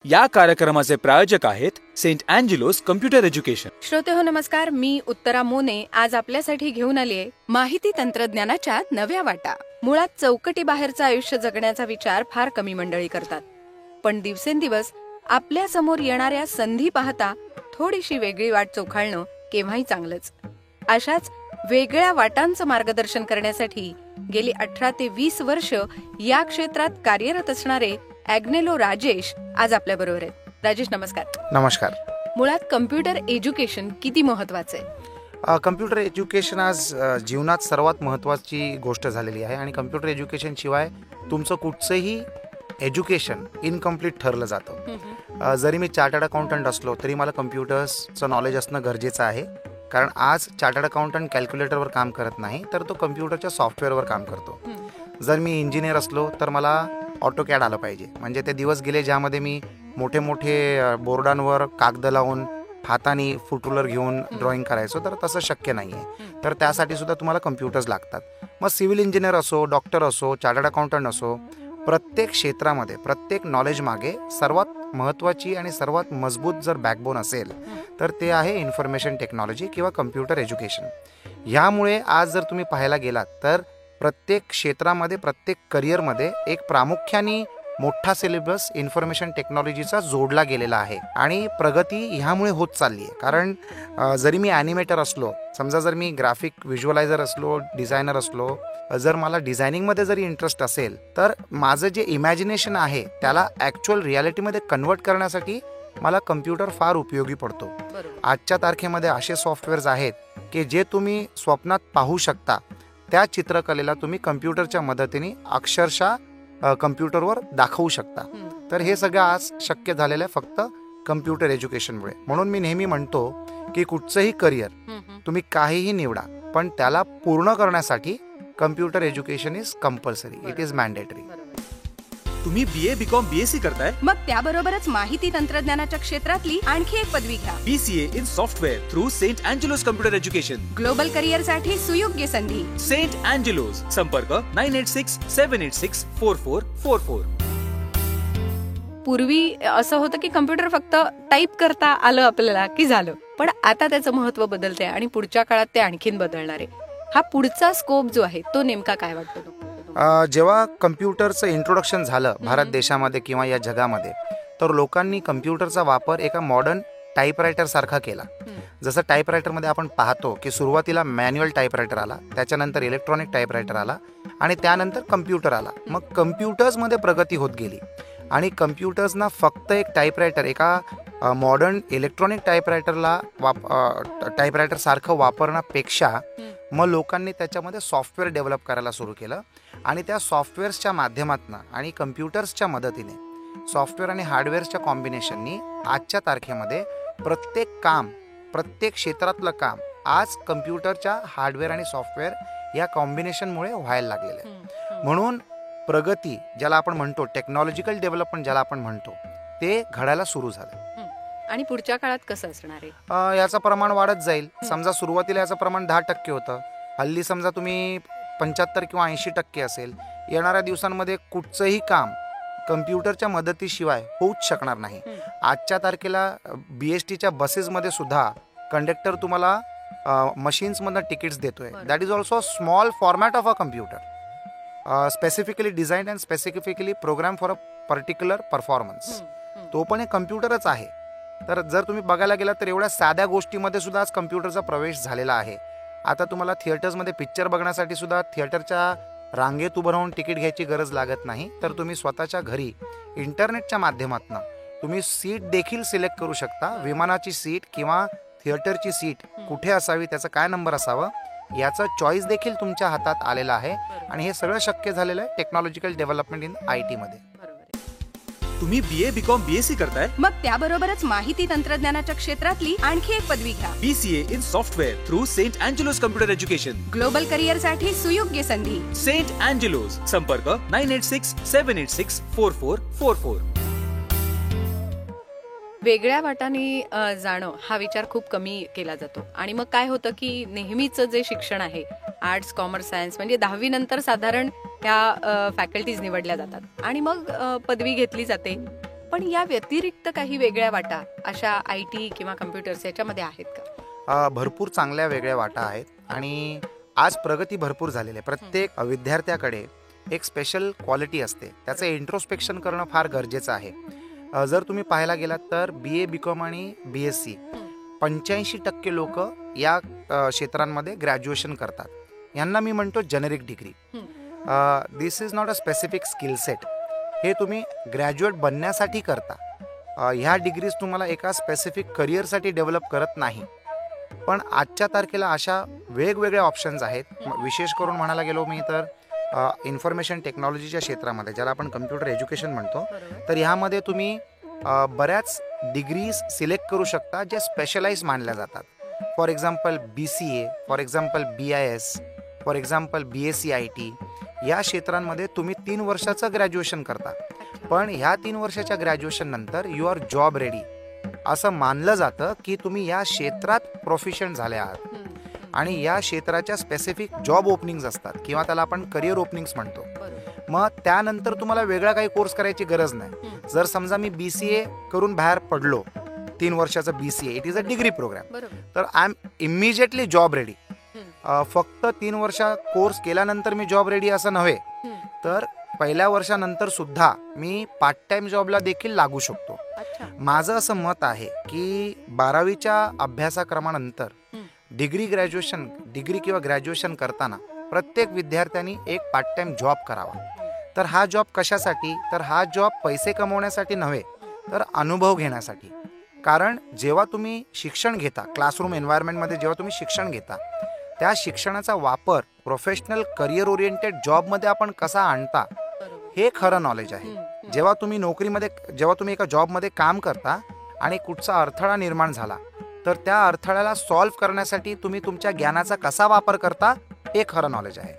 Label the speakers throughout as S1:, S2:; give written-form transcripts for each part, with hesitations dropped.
S1: या कार्यक्रमाचे प्रायोजक आहेत सेंट अँजेलोस कम्प्युटर एज्युकेशन.
S2: श्रोते हो नमस्कार, मी उत्तरा मोने आज आपल्यासाठी घेऊन आलीये माहिती तंत्रज्ञानाच्या नव्या वाटा. मुळात चौकटी बाहेरचं आयुष्य जगण्याचा विचार फार कमी मंडळी करतात, पण दिवसेंदिवस आपल्या समोर येणाऱ्या संधी पाहता थोडीशी वेगळी वाट चोखाळणं केव्हाही चांगलंच. अशाच वेगळ्या वाटांचं मार्गदर्शन करण्यासाठी गेली 18 ते 20 वर्ष या क्षेत्रात कार्यरत असणारे ॲग्नेलो राजेश आज आपल्या बरोबर आहेत. राजेश नमस्कार.
S3: नमस्कार.
S2: मुळात कम्प्युटर एज्युकेशन किती महत्वाचं आहे?
S3: कम्प्युटर एज्युकेशन आज जीवनात सर्वात महत्त्वाची गोष्ट झालेली आहे आणि कम्प्युटर एज्युकेशन शिवाय तुमचं कुठचंही एज्युकेशन इनकम्प्लीट ठरलं जातं. जरी मी चार्टर्ड अकाउंटंट असलो तरी मला कम्प्युटर्सचं नॉलेज असणं गरजेचं आहे, कारण आज चार्टर्ड अकाउंटंट कॅल्क्युलेटरवर काम करत नाही तर तो कम्प्युटरच्या सॉफ्टवेअरवर काम करतो. जर मी इंजिनियर असलो तर मला ऑटोकॅड आलं पाहिजे. म्हणजे ते दिवस गेले ज्यामध्ये मी मोठे मोठे बोर्डांवर कागद लावून हाताने फुट रूलर घेऊन ड्रॉइंग करायचो, तर तसं शक्य नाही आहे. तर त्यासाठी सुद्धा तुम्हाला कम्प्युटर्स लागतात. मग सिव्हिल इंजिनियर असो, डॉक्टर असो, चार्टर्ड अकाउंटंट असो, प्रत्येक क्षेत्रामध्ये प्रत्येक नॉलेज मागे सर्वात महत्त्वाची आणि सर्वात मजबूत जर बॅकबोन असेल तर ते आहे इन्फॉर्मेशन टेक्नॉलॉजी किंवा कम्प्युटर एज्युकेशन. ह्यामुळे आज जर तुम्ही पाहायला गेलात तर प्रत्येक क्षेत्रामध्ये प्रत्येक करिअरमध्ये एक प्रामुख्याने मोठा सिलेबस इन्फॉर्मेशन टेक्नॉलॉजीचा जोडला गेलेला आहे आणि प्रगती ह्यामुळे होत चालली आहे. कारण जरी मी ॲनिमेटर असलो, समजा जर मी ग्राफिक व्हिज्युअलायझर असलो, डिझायनर असलो, जर मला डिझायनिंगमध्ये जरी इंटरेस्ट असेल तर माझं जे इमॅजिनेशन आहे त्याला ॲक्च्युअल रियालिटीमध्ये कन्वर्ट करण्यासाठी मला कम्प्युटर फार उपयोगी पडतो. आजच्या तारखेमध्ये असे सॉफ्टवेअर्स आहेत की जे तुम्ही स्वप्नात पाहू शकता त्या चित्रकलेला तुम्ही कम्प्युटरच्या मदतीने अक्षरशः कम्प्युटरवर दाखवू शकता. तर हे सगळं आज शक्य झालेलं आहे फक्त कम्प्युटर एज्युकेशनमुळे. म्हणून मी नेहमी म्हणतो की कुठचंही करिअर तुम्ही काहीही निवडा, पण त्याला पूर्ण करण्यासाठी computer education is compulsory, it is mandatory.
S1: तुम्ही BA, BCom, BSc करताय,
S2: मग त्याबरोबरच माहिती तंत्रज्ञानाच्या क्षेत्रातली आणखी एक पदवी घ्या.
S1: BCA in software through Saint Angelo's computer education.
S2: Global career साठी सुयोग्य संधी.
S1: Saint Angelo's. संपर्क 9867864444.
S2: पूर्वी असं होतं की कम्प्युटर फक्त टाईप करता आलं आपल्याला की झालं, पण आता त्याचं महत्व बदलतंय आणि पुढच्या काळात ते आणखीन बदलणार आहे. हा पुढचा स्कोप जो आहे तो नेमका काय वाटतो?
S3: जेव्हा कम्प्युटरचं इंट्रोडक्शन झालं भारत देशामध्ये किंवा या जगामध्ये, तर लोकांनी कम्प्युटरचा वापर एका मॉडर्न टाईपरायटर सारखा केला. जसं टाईपरायटरमध्ये आपण पाहतो की सुरुवातीला मॅन्युअल टाईपरायटर आला, त्याच्यानंतर इलेक्ट्रॉनिक टाईपरायटर आला आणि त्यानंतर कम्प्युटर आला. मग कम्प्युटर्समध्ये प्रगती होत गेली आणि कम्प्युटर्सना फक्त एक टाईपरायटर, एका मॉडर्न इलेक्ट्रॉनिक टाईपरायटर सारखं वापरण्यापेक्षा मग लोकांनी त्याच्यामध्ये सॉफ्टवेअर डेव्हलप करायला सुरू केलं आणि त्या सॉफ्टवेअर्सच्या माध्यमातून आणि कम्प्युटर्सच्या मदतीने, सॉफ्टवेअर आणि हार्डवेअर्सच्या कॉम्बिनेशननी आजच्या तारखेमध्ये प्रत्येक काम, प्रत्येक क्षेत्रातलं काम आज कम्प्युटरच्या हार्डवेअर आणि सॉफ्टवेअर या कॉम्बिनेशनमुळे व्हायला लागलेलं आहे. म्हणून प्रगती ज्याला आपण म्हणतो, टेक्नॉलॉजिकल डेव्हलपमेंट ज्याला आपण म्हणतो, ते घडायला सुरू झालं.
S2: आणि पुढच्या काळात कसं असणार आहे?
S3: याचं प्रमाण वाढत जाईल. समजा सुरुवातीला याचं प्रमाण 10% होतं, हल्ली समजा तुम्ही 75 किंवा 80% असेल. येणाऱ्या दिवसांमध्ये कुठचंही काम कम्प्युटरच्या मदतीशिवाय होऊच शकणार नाही. आजच्या तारखेला BSTच्या बसेसमध्ये सुद्धा कंडक्टर तुम्हाला मशीन्समधनं तिकीट्स देतोय. That is also small format of a computer, specifically design and specifically program for a particular performance. तो पण एक कम्प्युटरच आहे. तर जर तुम्ही बघायला गेलात तर एवढ्या साध्या गोष्टीमध्ये सुद्धा आज कम्प्युटरचा प्रवेश झालेला आहे. आता तुम्हाला थिएटर्समध्ये पिक्चर बघण्यासाठी सुद्धा थिएटरच्या रांगेत उभं राहून तिकीट घ्यायची गरज लागत नाही, तर तुम्ही स्वतःच्या घरी इंटरनेटच्या माध्यमातून तुम्ही सीट देखील सिलेक्ट करू शकता. विमानाची सीट किंवा थिएटरची सीट कुठे असावी, त्याचा काय नंबर असावं, याचा चॉईस देखील तुमच्या हातात आलेला आहे. आणि हे सगळं शक्य झालेलं आहे टेक्नॉलॉजिकल डेव्हलपमेंट इन IT मध्ये.
S1: तुम्ही BA, BCom, BSc करताय,
S2: मग त्याबरोबरच माहिती तंत्रज्ञानाच्या क्षेत्रातली आणखी एक पदवी घ्या.
S1: BCA in software through Saint Angelo's computer education.
S2: Global career साठी सुयोग्य संधी.
S1: Saint Angelo's. संपर्क 9867864444.
S2: वेगळ्या वाटाने जाणं हा विचार खूप कमी केला जातो आणि मग काय होतं की नेहमीचं जे शिक्षण आहे, आर्ट्स, कॉमर्स, सायन्स, म्हणजे 10वी नंतर साधारण त्या फॅकल्टीज निवडल्या जातात आणि मग पदवी घेतली जाते पण या व्यतिरिक्त काही वेगळ्या वाटा अशा IT किंवा कम्प्युटर्स याच्यामध्ये आहेत का?
S3: भरपूर चांगल्या वेगळ्या वाटा आहेत आणि आज प्रगती भरपूर झालेली आहे. प्रत्येक विद्यार्थ्याकडे एक स्पेशल क्वालिटी असते, त्याचं इंट्रोस्पेक्शन करणं फार गरजेचं आहे. जर तुम्ही पाहायला गेलात तर BA BCom आणि BSc 85% लोक या क्षेत्रांमध्ये ग्रॅज्युएशन करतात. यांना मी म्हणतो generic degree. This is not a specific skill set. हे तुम्ही ग्रॅज्युएट बनण्यासाठी करता. ह्या डिग्रीज तुम्हाला एका स्पेसिफिक करिअरसाठी डेव्हलप करत नाही. पण आजच्या तारखेला अशा वेगवेगळ्या ऑप्शन्स आहेत. विशेष करून म्हणायला गेलो मी तर इन्फॉर्मेशन टेक्नॉलॉजीच्या क्षेत्रामध्ये, ज्याला आपण कम्प्युटर एज्युकेशन म्हणतो, तर ह्यामध्ये तुम्ही बऱ्याच डिग्रीज सिलेक्ट करू शकता ज्या स्पेशलाइज मानल्या जातात. For example BCA, for example BIS, for example BSc IT. या क्षेत्रांमध्ये तुम्ही 3 वर्षाचं ग्रॅज्युएशन करता, पण ह्या 3 वर्षाच्या ग्रॅज्युएशन नंतर यू आर जॉब रेडी असं मानलं जातं की तुम्ही या क्षेत्रात प्रोफिशियंट झाले आहात. आणि या क्षेत्राच्या स्पेसिफिक जॉब ओपनिंग्स असतात किंवा त्याला आपण करिअर ओपनिंग्स म्हणतो. मग त्यानंतर तुम्हाला वेगळा काही कोर्स करायची गरज नाही. जर समजा मी BCA करून बाहेर पडलो, 3 वर्षाचा BCA, it is a degree programme, तर I am immediately job ready. फक्त 3 वर्षा कोर्स केल्यानंतर मी जॉब रेडी असं नव्हे, तर पहिल्या वर्षानंतर सुद्धा मी पार्ट टाइम जॉबला देखील लागू शकतो. माझं असं मत आहे की 12वीच्या अभ्यासक्रमानंतर डिग्री किंवा ग्रॅज्युएशन करताना प्रत्येक विद्यार्थ्यांनी एक पार्ट टाइम जॉब करावा. तर हा जॉब कशासाठी? तर हा जॉब पैसे कमवण्यासाठी नव्हे, तर अनुभव घेण्यासाठी. कारण जेव्हा तुम्ही शिक्षण घेता, क्लासरूम एन्व्हायरमेंटमध्ये जेव्हा तुम्ही शिक्षण घेता, त्या शिक्षणाचा वापर प्रोफेशनल करिअर ओरिएंटेड जॉबमध्ये आपण कसा आणता, हे खरं नॉलेज आहे. जेव्हा तुम्ही एका जॉबमध्ये काम करता आणि कुठचा अडथळा निर्माण झाला, तर त्या अडथळ्याला सॉल्व्ह करण्यासाठी तुम्ही तुमच्या ज्ञानाचा कसा वापर करता, हे खरं नॉलेज आहे.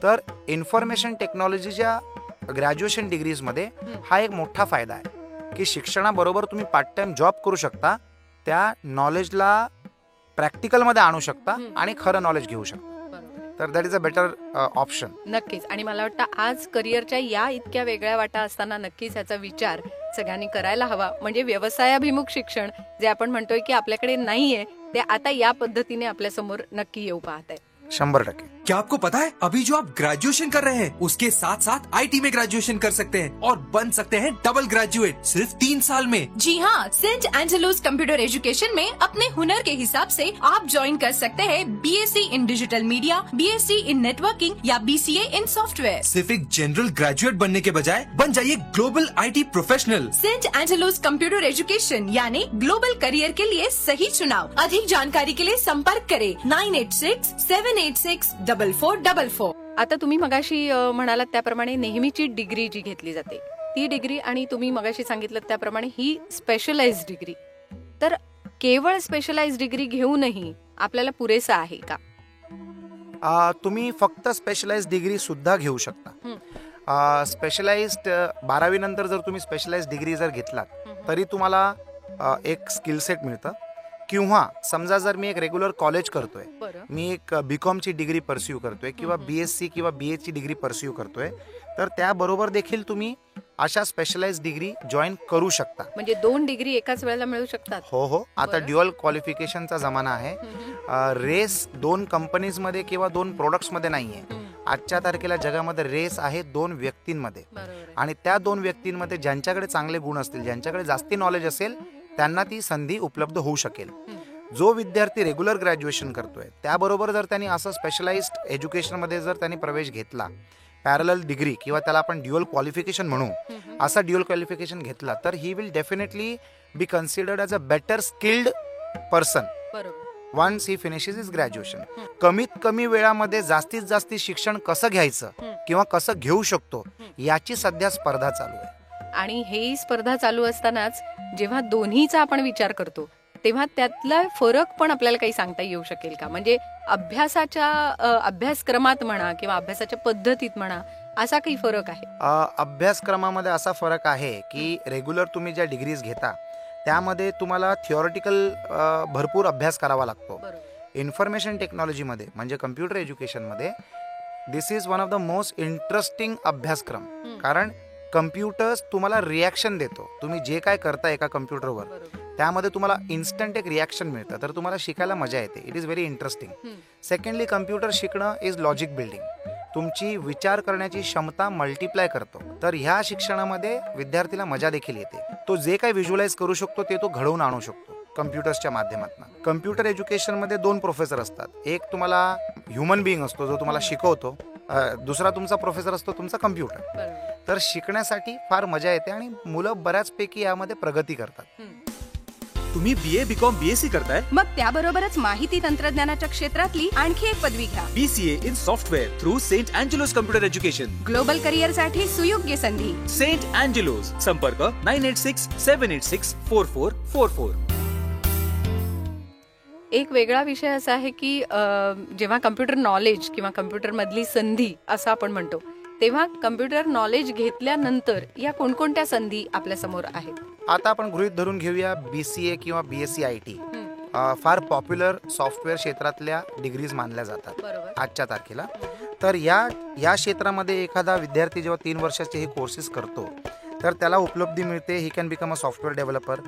S3: तर इन्फॉर्मेशन टेक्नॉलॉजीच्या ग्रॅज्युएशन डिग्रीजमध्ये हा एक मोठा फायदा आहे की शिक्षणाबरोबर तुम्ही पार्ट टाइम जॉब करू शकता, त्या नॉलेजला प्रॅक्टिकलमध्ये आणू शकता आणि खरं नॉलेज घेऊ शकता. तर that is a better option.
S2: नक्कीच. आणि मला वाटतं आज करिअरच्या या इतक्या वेगळ्या वाटा असताना नक्कीच याचा विचार सगळ्यांनी करायला हवा. म्हणजे व्यवसायाभिमुख शिक्षण जे आपण म्हणतोय की आपल्याकडे नाहीये, ते आता या पद्धतीने आपल्या समोर नक्की येऊ पाहत आहे.
S3: 100%.
S1: क्या आपको पता है अभी जो आप ग्रेजुएशन कर रहे हैं उसके साथ साथ IT में ग्रेजुएशन कर सकते हैं और बन सकते हैं डबल ग्रेजुएट सिर्फ 3 साल में.
S4: जी हाँ, सेंट एंजेलोस कंप्यूटर एजुकेशन में अपने हुनर के हिसाब से आप ज्वाइन कर सकते हैं BSc in digital media, BSc in networking या BCA इन सॉफ्टवेयर.
S1: सिर्फ एक जनरल ग्रेजुएट बनने के बजाय बन जाइए global IT professional.
S4: Saint Angelo's computer education यानी ग्लोबल करियर के लिए सही चुनाव. अधिक जानकारी के लिए संपर्क करें 9867864444.
S2: आता तुम्ही मगाशी म्हणालात त्याप्रमाणे नेहमीची डिग्री जी घेतली जाते ती डिग्री आणि तुम्ही मगाशी सांगितलं त्याप्रमाणे ही स्पेशलाइज्ड डिग्री, तर केवळ स्पेशलाइज्ड डिग्री घेऊनही आपल्याला पुरेसा आहे का?
S3: तुम्ही फक्त स्पेशलाइज्ड डिग्री सुद्धा घेऊ शकता. स्पेशलाइज्ड 12वी नंतर जर तुम्ही स्पेशलाइज्ड डिग्री जर घेतलात तरी तुम्हाला एक स्किल सेट मिळतं. किंवा समजा जर मी एक रेग्युलर कॉलेज करतोय, मी एक BCom ची डिग्री परस्यू करतोय किंवा BSc किंवा BA ची डिग्री परस्यू करतोय, तर त्याबरोबर देखील तुम्ही अशा स्पेशलाइज्ड डिग्री जॉईन करू शकता.
S2: म्हणजे 2 डिग्री एकाच वेळेला मिळू शकतात?
S3: हो. आता ड्युअल क्वालिफिकेशनचा जमाना आहे. रेस 2 कंपनीजमध्ये किंवा 2 प्रोडक्ट्समध्ये नाहीये. आजच्या तारखेला जगामध्ये रेस आहे 2 व्यक्तींमध्ये. आणि त्या 2 व्यक्तींमध्ये ज्यांच्याकडे चांगले गुण असतील, ज्यांच्याकडे जास्ती नॉलेज असेल, त्यांना ती संधी उपलब्ध होऊ शकेल. जो विद्यार्थी रेग्युलर ग्रॅज्युएशन करतोय त्याबरोबर जर त्यांनी असं स्पेशलाइज्ड एज्युकेशनमध्ये जर त्यांनी प्रवेश घेतला, पॅरलल डिग्री किंवा त्याला आपण ड्युअल क्वालिफिकेशन म्हणू, असा ड्युअल क्वालिफिकेशन घेतला, तर he will definitely be considered as a better skilled person once he finishes his graduation. कमीत कमी वेळामध्ये जास्तीत जास्त शिक्षण कसं घ्यायचं किंवा कसं घेऊ शकतो, याची सध्या स्पर्धा चालू आहे.
S2: आणि ही स्पर्धा चालू असतानाच जेव्हा दोन्हीचा आपण विचार करतो तेव्हा त्यातला फरक पण आपल्याला काही सांगता येऊ शकेल का? म्हणजे अभ्यासक्रमात म्हणा किंवा अभ्यासाच्या पद्धतीत म्हणा, असा काही फरक आहे?
S3: अभ्यासक्रमामध्ये असा फरक आहे की रेग्युलर तुम्ही ज्या डिग्रीज घेता त्यामध्ये तुम्हाला थिओरिटिकल भरपूर अभ्यास करावा लागतो. इन्फॉर्मेशन टेक्नॉलॉजीमध्ये म्हणजे कम्प्युटर एज्युकेशनमध्ये this is one of the most interesting अभ्यासक्रम. कारण कम्प्युटर्स तुम्हाला रिॲक्शन देतो. तुम्ही जे काय करता एका कम्प्युटरवर त्यामध्ये तुम्हाला इन्स्टंट एक रिॲक्शन मिळतं, तर तुम्हाला शिकायला मजा येते. It is very interesting. Secondly, computer शिकणं इज लॉजिक बिल्डिंग. तुमची विचार करण्याची क्षमता मल्टिप्लाय करतो. तर ह्या शिक्षणामध्ये विद्यार्थीला मजा देखील येते. तो जे काही व्हिज्युअलाइज करू शकतो ते तो घडवून आणू शकतो कम्प्युटर्सच्या माध्यमातून. कम्प्युटर एज्युकेशनमध्ये 2 प्रोफेसर असतात. एक तुम्हाला ह्युमन बिईंग असतो जो तुम्हाला शिकवतो, दुसरा तुमचा प्रोफेसर असतो तुमचा कम्प्युटर. तर शिकण्यासाठी फार मजा येते आणि मुलं बऱ्याचपैकी यामध्ये प्रगती करतात.
S1: तुम्ही BA, BCom, BSc करताय?
S2: मग त्याबरोबरच माहिती तंत्रज्ञानाच्या क्षेत्रातली आणखी एक पदवी घ्या.
S1: BCA in software through St. Angelo's Computer Education.
S2: Global career साठी सुयोग्य संधी.
S1: St. Angelo's. संपर्क 9867864444.
S2: एक वेगळा विषय असा आहे की जेव्हा कम्प्युटर नॉलेज किंवा कम्प्युटर मधली संधी असं आपण म्हणतो, तेव्हा कम्प्युटर नॉलेज घेतल्यानंतर या कोणकोणत्या संधी आपल्या समोर आहेत?
S3: आता आपण गृहीत धरून घेऊया BCA किंवा BSc IT फार पॉप्युलर सॉफ्टवेअर क्षेत्रातल्या डिग्रीज मानल्या जातात आजच्या तारखेला. तर या क्षेत्रामध्ये एखादा विद्यार्थी जेव्हा 3 वर्षाचे हे कोर्सेस करतो तर त्याला उपलब्धी मिळते. He can become a software developer,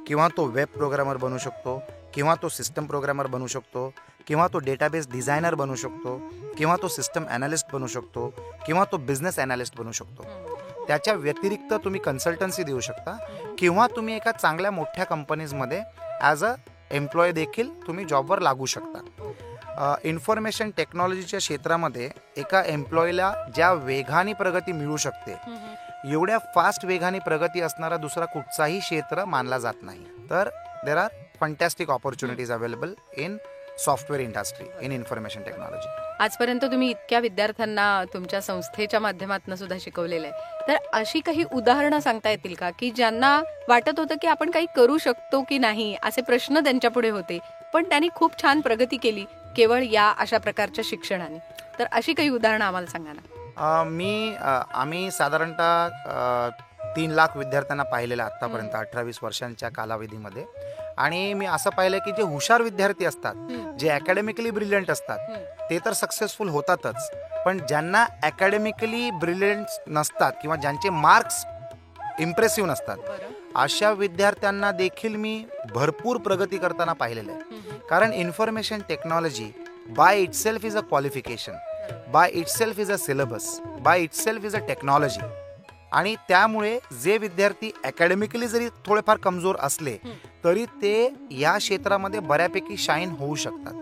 S3: किंवा तो वेब प्रोग्रामर बनू शकतो, किंवा तो सिस्टम प्रोग्रामर बनू शकतो, किंवा तो डेटाबेस डिझायनर बनू शकतो, किंवा तो सिस्टम ॲनालिस्ट बनू शकतो, किंवा तो बिझनेस ॲनालिस्ट बनू शकतो. त्याच्या व्यतिरिक्त तुम्ही कन्सल्टन्सी देऊ शकता, किंवा तुम्ही एका चांगल्या मोठ्या कंपनीजमध्ये ॲज अ एम्प्लॉय देखील तुम्ही जॉबवर लागू शकता. इन्फॉर्मेशन टेक्नॉलॉजीच्या क्षेत्रामध्ये एका एम्प्लॉयला ज्या वेगाने प्रगती मिळू शकते, एवढ्या फास्ट वेगाने प्रगती असणारा दुसरा कुठचाही क्षेत्र मानला जात नाही. तर there are fantastic opportunities available in software industry in information technology.
S2: आजपर्यंत तुम्ही इतक्या विद्यार्थ्यांना तुमच्या संस्थेच्या माध्यमातून सुद्धा शिकवलेलं आहे, तर अशी काही उदाहरणं सांगता येतील का की ज्यांना वाटत होतं की आपण काही करू शकतो की नाही, असे प्रश्न त्यांच्या पुढे होते, पण त्यांनी खूप छान प्रगती केली केवळ या अशा प्रकारच्या शिक्षणाने? तर अशी काही उदाहरणं आम्हाला सांगा ना.
S3: आम्ही साधारणतः 3 लाख विद्यार्थ्यांना पाहिलेलं आतापर्यंत 18-20 वर्षांच्या कालावधीमध्ये. आणि मी असं पाहिलं की जे हुशार विद्यार्थी असतात, जे अकॅडमिकली ब्रिलियंट असतात, ते तर सक्सेसफुल होतातच, पण ज्यांना अकॅडमिकली ब्रिलियंट नसतात किंवा ज्यांचे मार्क्स इम्प्रेसिव्ह नसतात, अशा विद्यार्थ्यांना देखील मी भरपूर प्रगती करताना पाहिलेलं आहे. कारण information technology by itself is a qualification, by itself is a syllabus, by itself is a technology. आणि त्यामुळे जे विद्यार्थी अकॅडमिकली जरी थोडेफार कमजोर असले तरी ते या क्षेत्रामध्ये बऱ्यापैकी शाईन होऊ शकतात.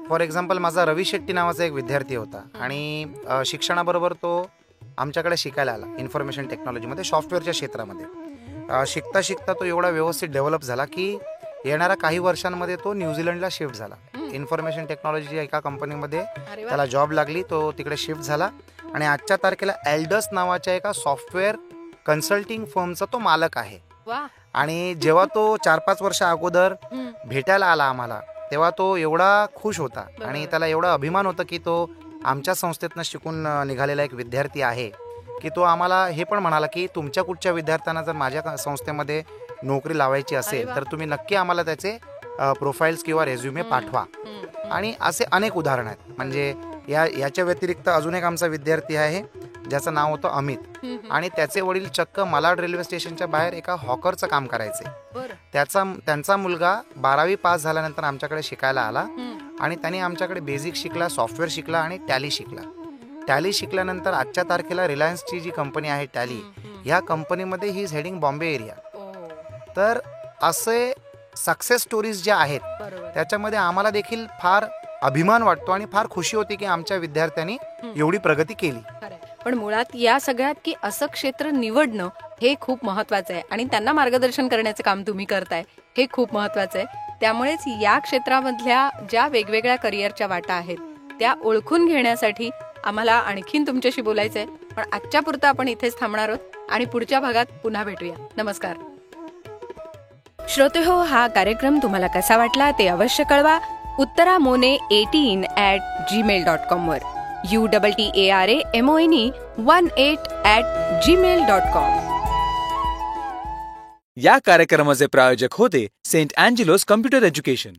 S3: फॉर एक्झाम्पल, माझा रवी शेट्टी नावाचा एक विद्यार्थी होता आणि शिक्षणाबरोबर तो आमच्याकडे शिकायला आला इन्फॉर्मेशन टेक्नॉलॉजीमध्ये, सॉफ्टवेअरच्या क्षेत्रामध्ये. शिकता शिकता तो एवढा व्यवस्थित डेव्हलप झाला की येणाऱ्या काही वर्षांमध्ये तो न्यूझीलंडला शिफ्ट झाला. इन्फॉर्मेशन टेक्नॉलॉजीच्या एका कंपनीमध्ये त्याला जॉब लागली, तो तिकडे शिफ्ट झाला आणि आजच्या तारखेला एल्डस नावाच्या एका सॉफ्टवेअर कन्सल्टिंग फर्मचा तो मालक आहे. आणि जेव्हा तो 4-5 वर्ष अगोदर भेटायला आला आम्हाला, तेव्हा तो एवढा खुश होता आणि त्याला एवढा अभिमान होता की तो आमच्या संस्थेतनं शिकून निघालेला एक विद्यार्थी आहे, की तो आम्हाला हे पण म्हणाला की तुमच्या कुठच्या विद्यार्थ्यांना जर माझ्या संस्थेमध्ये नोकरी लावायची असेल तर तुम्ही नक्की आम्हाला त्याचे प्रोफाईल्स किंवा रेझ्युमे पाठवा. आणि असे अनेक उदाहरण आहेत. म्हणजे याच्या व्यतिरिक्त अजून एक आमचा विद्यार्थी आहे ज्याचं नाव होतं अमित, आणि त्याचे वडील चक्क मालाड रेल्वे स्टेशनच्या बाहेर एका हॉकरचं काम करायचे. त्यांचा मुलगा 12वी पास झाल्यानंतर आमच्याकडे शिकायला आला आणि त्याने आमच्याकडे बेसिक शिकला, सॉफ्टवेअर शिकला आणि टॅली शिकला. टॅली शिकल्यानंतर आजच्या तारखेला रिलायन्सची जी कंपनी आहे टॅली, ह्या कंपनीमध्ये he is heading Bombay area. तर असे सक्सेस स्टोरीज ज्या आहेत त्याच्यामध्ये आम्हाला देखील फार अभिमान वाटतो आणि फार खुशी होती की आमच्या विद्यार्थ्यांनी एवढी प्रगती केली.
S2: पण मुळात या सगळ्यात की असं क्षेत्र निवडणं हे खूप महत्वाचं आहे आणि त्यांना मार्गदर्शन करण्याचं काम तुम्ही करताय हे खूप महत्वाचं आहे. त्यामुळेच या क्षेत्रामधल्या ज्या वेगवेगळ्या करिअरच्या वाटा आहेत त्या ओळखून घेण्यासाठी आम्हाला आणखीन तुमच्याशी बोलायचं आहे. पण आजच्या पुरतं आपण इथेच थांबणार आहोत आणि पुढच्या भागात पुन्हा भेटूया. नमस्कार श्रोतेहो, हा कार्यक्रम तुम्हाला कसा वाटला ते अवश्य कळवा. uttaramone18@gmail.com वर uttaramone18@gmail.com.
S1: या कार्यक्रमाचे प्रायोजक होते सेंट अँजेलोस कम्प्युटर एज्युकेशन.